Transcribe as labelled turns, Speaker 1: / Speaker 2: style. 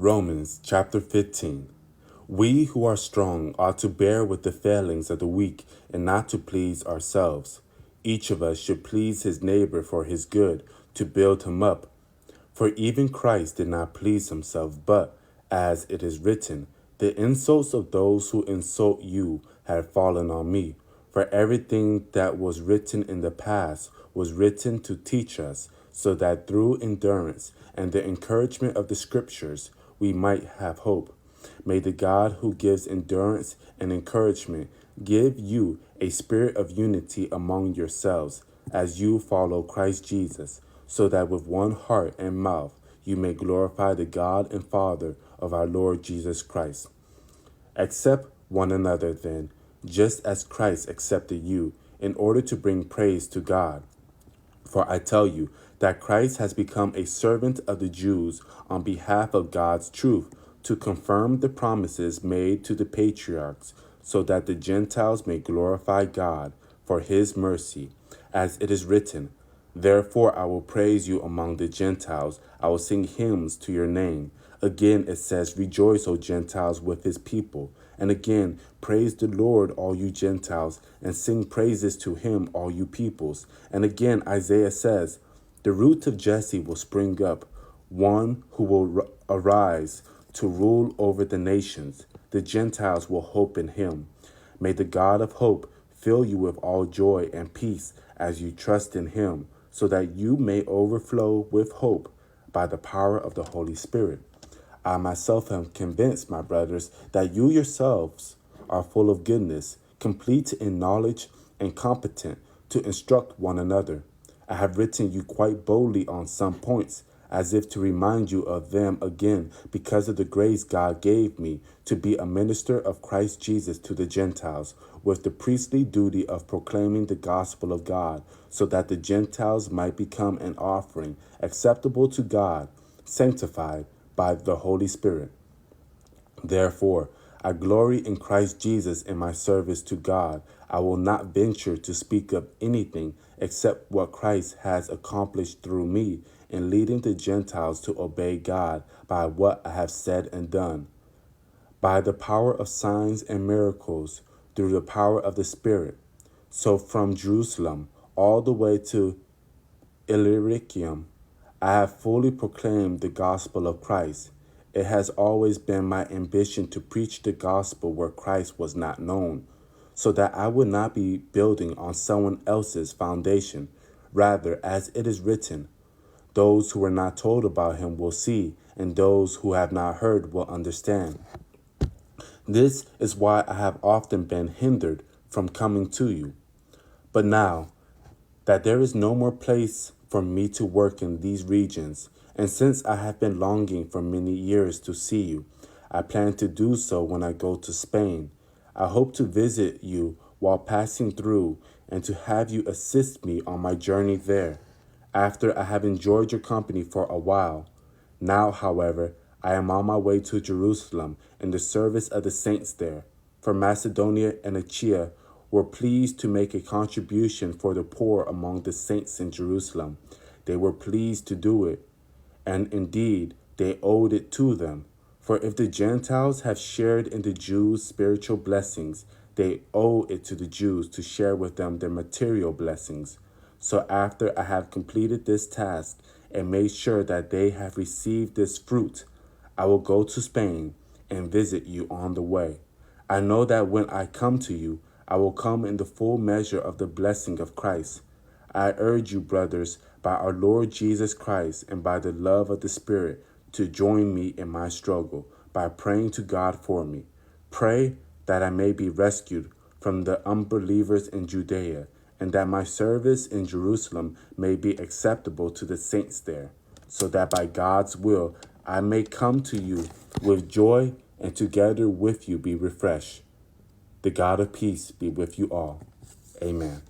Speaker 1: Romans chapter 15. We who are strong ought to bear with the failings of the weak and not to please ourselves. Each of us should please his neighbor for his good, to build him up. For even Christ did not please himself, but, as it is written, the insults of those who insult you have fallen on me. For everything that was written in the past was written to teach us, so that through endurance and the encouragement of the Scriptures we might have hope. May the God who gives endurance and encouragement give you a spirit of unity among yourselves as you follow Christ Jesus, so that with one heart and mouth you may glorify the God and Father of our Lord Jesus Christ. Accept one another then, just as Christ accepted you, in order to bring praise to God. For I tell you that Christ has become a servant of the Jews on behalf of God's truth, to confirm the promises made to the patriarchs, so that the Gentiles may glorify God for his mercy. As it is written, therefore I will praise you among the Gentiles, I will sing hymns to your name. Again it says, rejoice, O Gentiles, with his people. And again, praise the Lord, all you Gentiles, and sing praises to him, all you peoples. And again, Isaiah says, the root of Jesse will spring up, one who will arise to rule over the nations. The Gentiles will hope in him. May the God of hope fill you with all joy and peace as you trust in him, so that you may overflow with hope by the power of the Holy Spirit. I myself am convinced, my brothers, that you yourselves are full of goodness, complete in knowledge, and competent to instruct one another. I have written you quite boldly on some points, as if to remind you of them again, because of the grace God gave me to be a minister of Christ Jesus to the Gentiles, with the priestly duty of proclaiming the gospel of God, so that the Gentiles might become an offering acceptable to God, sanctified by the Holy Spirit. Therefore, I glory in Christ Jesus in my service to God. I will not venture to speak of anything except what Christ has accomplished through me in leading the Gentiles to obey God by what I have said and done, by the power of signs and miracles, through the power of the Spirit. So from Jerusalem all the way to Illyricum, I have fully proclaimed the gospel of Christ. It has always been my ambition to preach the gospel where Christ was not known, so that I would not be building on someone else's foundation. Rather, as it is written, those who were not told about him will see, and those who have not heard will understand. This is why I have often been hindered from coming to you. But now that there is no more place for me to work in these regions, and since I have been longing for many years to see you, I plan to do so when I go to Spain. I hope to visit you while passing through and to have you assist me on my journey there, after I have enjoyed your company for a while. Now, however, I am on my way to Jerusalem in the service of the saints there. For Macedonia and Achaia were pleased to make a contribution for the poor among the saints in Jerusalem. They were pleased to do it, and indeed they owed it to them. For if the Gentiles have shared in the Jews' spiritual blessings, they owe it to the Jews to share with them their material blessings. So after I have completed this task and made sure that they have received this fruit, I will go to Spain and visit you on the way. I know that when I come to you, I will come in the full measure of the blessing of Christ. I urge you, brothers, by our Lord Jesus Christ and by the love of the Spirit, to join me in my struggle by praying to God for me. Pray that I may be rescued from the unbelievers in Judea, and that my service in Jerusalem may be acceptable to the saints there, so that by God's will I may come to you with joy and together with you be refreshed. The God of peace be with you all. Amen.